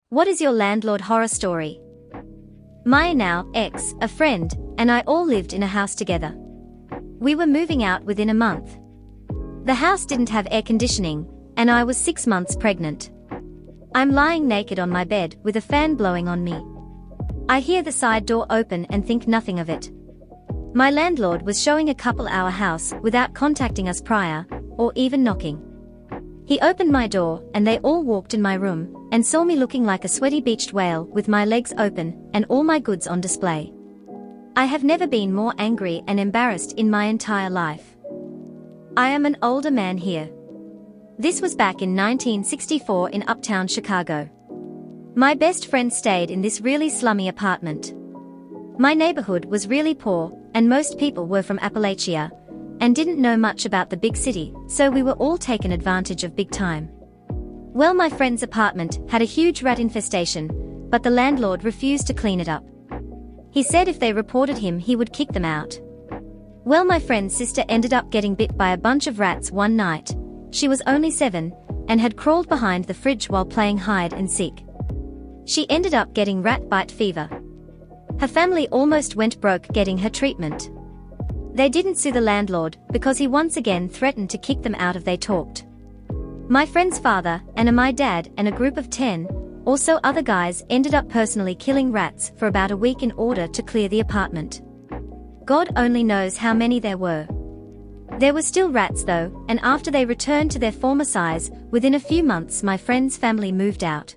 What is your landlord horror story? My now ex, a friend, and I all lived in a house together. We were moving out within a month. The house didn't have air conditioning, and I was 6 months pregnant. I'm lying naked on my bed with a fan blowing on me. I hear the side door open and think nothing of it. My landlord was showing a couple our house without contacting us prior, or even knocking. He opened my door and they all walked in my room, and saw me looking like a sweaty beached whale with my legs open and all my goods on display. I have never been more angry and embarrassed in my entire life. I am an older man here. This was back in 1964 in uptown Chicago. My best friend stayed in this really slummy apartment. My neighborhood was really poor, and most people were from Appalachia, and didn't know much about the big city, so we were all taken advantage of big time. Well, my friend's apartment had a huge rat infestation, but the landlord refused to clean it up. He said if they reported him he would kick them out. Well, my friend's sister ended up getting bit by a bunch of rats one night. She was only 7, and had crawled behind the fridge while playing hide and seek. She ended up getting rat bite fever. Her family almost went broke getting her treatment. They didn't sue the landlord because he once again threatened to kick them out if they talked. My friend's father, and my dad, and a group of 10, also other guys, ended up personally killing rats for about a week in order to clear the apartment. God only knows how many there were. There were still rats though, and after they returned to their former size, within a few months my friend's family moved out.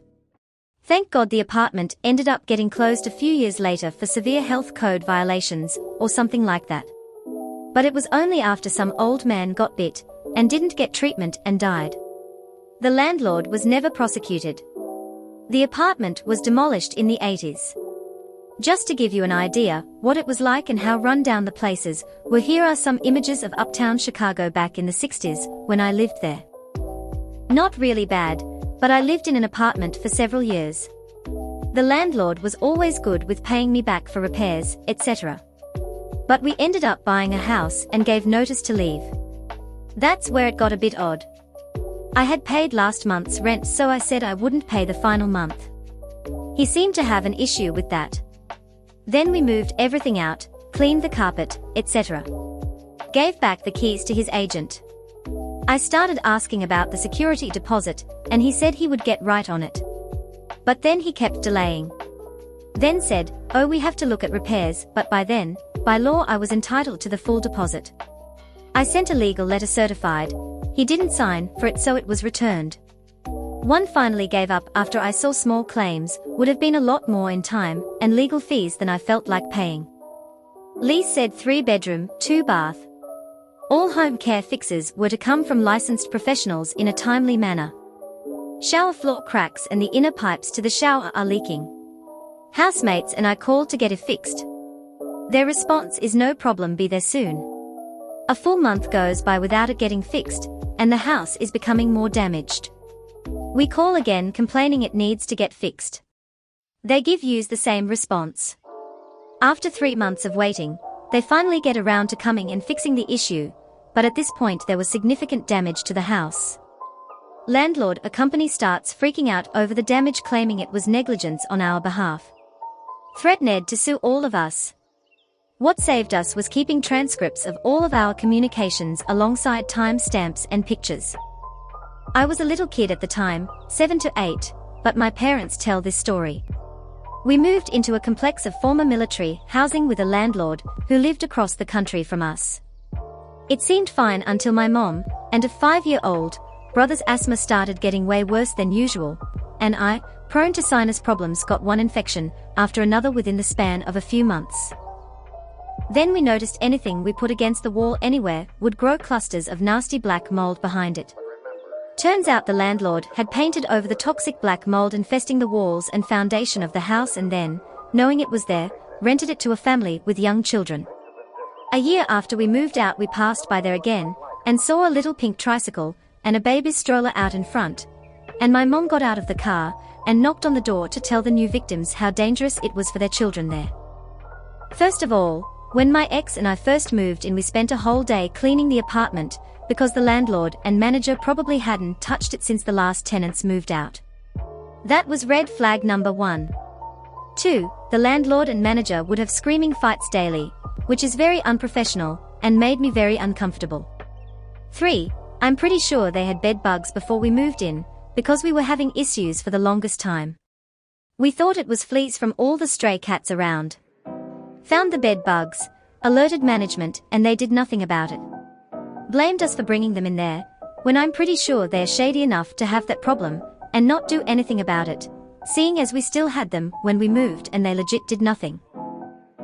Thank God the apartment ended up getting closed a few years later for severe health code violations, or something like that. But it was only after some old man got bit, and didn't get treatment and died. The landlord was never prosecuted. The apartment was demolished in the 80s. Just to give you an idea what it was like and how run down the places were, here are some images of uptown Chicago back in the 60s when I lived there. Not really bad, but I lived in an apartment for several years. The landlord was always good with paying me back for repairs, etc. But we ended up buying a house and gave notice to leave. That's where it got a bit odd. I had paid last month's rent, so I said I wouldn't pay the final month. He seemed to have an issue with that. Then we moved everything out, cleaned the carpet, etc. Gave back the keys to his agent. I started asking about the security deposit, and he said he would get right on it. But then he kept delaying. Then said, oh, we have to look at repairs, but by then, by law I was entitled to the full deposit. I sent a legal letter certified. He didn't sign for it, so it was returned. One finally gave up after I saw small claims would have been a lot more in time and legal fees than I felt like paying. Lease said 3-bedroom, 2-bath. All home care fixes were to come from licensed professionals in a timely manner. Shower floor cracks and the inner pipes to the shower are leaking. Housemates and I called to get it fixed. Their response is no problem, be there soon. A full month goes by without it getting fixed, and the house is becoming more damaged. We call again complaining it needs to get fixed. They give you the same response. After 3 months of waiting, they finally get around to coming and fixing the issue, but at this point there was significant damage to the house. Landlord, a company, starts freaking out over the damage, claiming it was negligence on our behalf. Threatened to sue all of us. What saved us was keeping transcripts of all of our communications alongside timestamps and pictures. I was a little kid at the time, 7 to 8, but my parents tell this story. We moved into a complex of former military housing with a landlord who lived across the country from us. It seemed fine until my mom and a 5-year-old brother's asthma started getting way worse than usual, and I, prone to sinus problems, got one infection after another within the span of a few months. Then we noticed anything we put against the wall anywhere would grow clusters of nasty black mold behind it. Turns out the landlord had painted over the toxic black mold infesting the walls and foundation of the house, and then, knowing it was there, rented it to a family with young children. A year after we moved out, we passed by there again and saw a little pink tricycle and a baby's stroller out in front, and my mom got out of the car and knocked on the door to tell the new victims how dangerous it was for their children there. First of all, when my ex and I first moved in, we spent a whole day cleaning the apartment because the landlord and manager probably hadn't touched it since the last tenants moved out. That was red flag number 1. 2. The landlord and manager would have screaming fights daily, which is very unprofessional, and made me very uncomfortable. 3. I'm pretty sure they had bed bugs before we moved in, because we were having issues for the longest time. We thought it was fleas from all the stray cats around. Found the bed bugs, alerted management, and they did nothing about it. Blamed us for bringing them in there, when I'm pretty sure they're shady enough to have that problem, and not do anything about it, seeing as we still had them when we moved and they legit did nothing.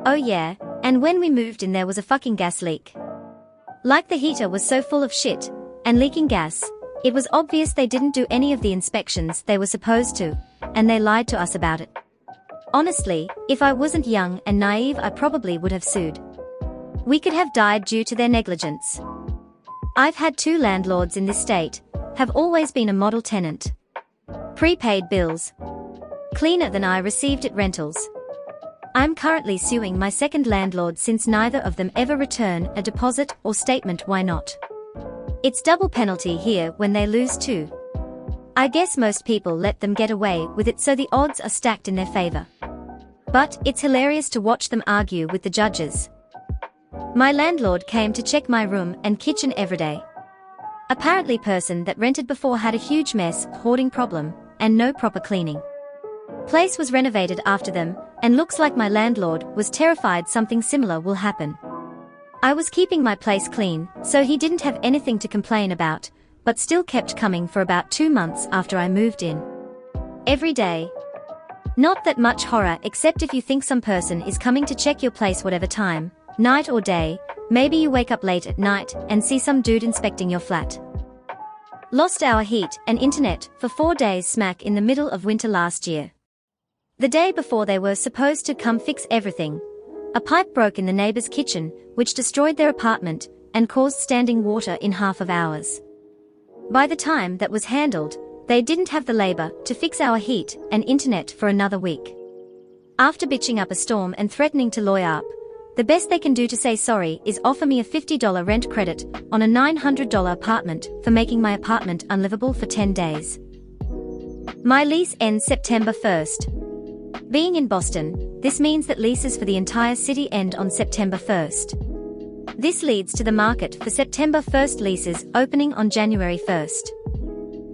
Oh yeah, and when we moved in there was a fucking gas leak. Like the heater was so full of shit, and leaking gas, it was obvious they didn't do any of the inspections they were supposed to, and they lied to us about it. Honestly, if I wasn't young and naive, I probably would have sued. We could have died due to their negligence. I've had 2 landlords in this state, have always been a model tenant. Prepaid bills. Cleaner than I received at rentals. I'm currently suing my second landlord since neither of them ever return a deposit or statement. Why not? It's double penalty here when they lose too. I guess most people let them get away with it, so the odds are stacked in their favor. But it's hilarious to watch them argue with the judges. My landlord came to check my room and kitchen every day. Apparently person that rented before had a huge mess, hoarding problem, and no proper cleaning. Place was renovated after them, and looks like my landlord was terrified something similar will happen. I was keeping my place clean, so he didn't have anything to complain about, but still kept coming for about 2 months after I moved in. Every day. Not that much horror, except if you think some person is coming to check your place whatever time, night or day. Maybe you wake up late at night and see some dude inspecting your flat. Lost our heat and internet for 4 days smack in the middle of winter last year. The day before they were supposed to come fix everything, a pipe broke in the neighbor's kitchen, which destroyed their apartment and caused standing water in half of hours. By the time that was handled, they didn't have the labor to fix our heat and internet for another week. After bitching up a storm and threatening to lawyer up, the best they can do to say sorry is offer me a $50 rent credit on a $900 apartment for making my apartment unlivable for 10 days. My lease ends September 1st. Being in Boston, this means that leases for the entire city end on September 1st. This leads to the market for September 1st leases opening on January 1st.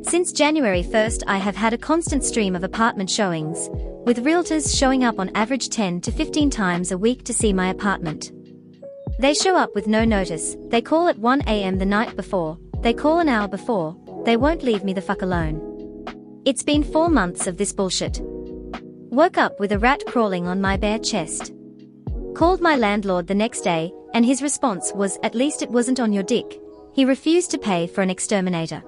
Since January 1st, I have had a constant stream of apartment showings, with realtors showing up on average 10 to 15 times a week to see my apartment. They show up with no notice, they call at 1 a.m. the night before, they call an hour before, they won't leave me the fuck alone. It's been 4 months of this bullshit. Woke up with a rat crawling on my bare chest. Called my landlord the next day, and his response was, "At least it wasn't on your dick." He refused to pay for an exterminator.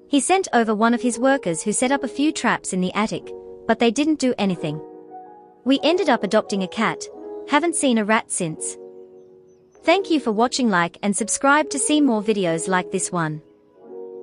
He sent over one of his workers who set up a few traps in the attic, but they didn't do anything. We ended up adopting a cat, haven't seen a rat since. Thank you for watching. Like and subscribe to see more videos like this one.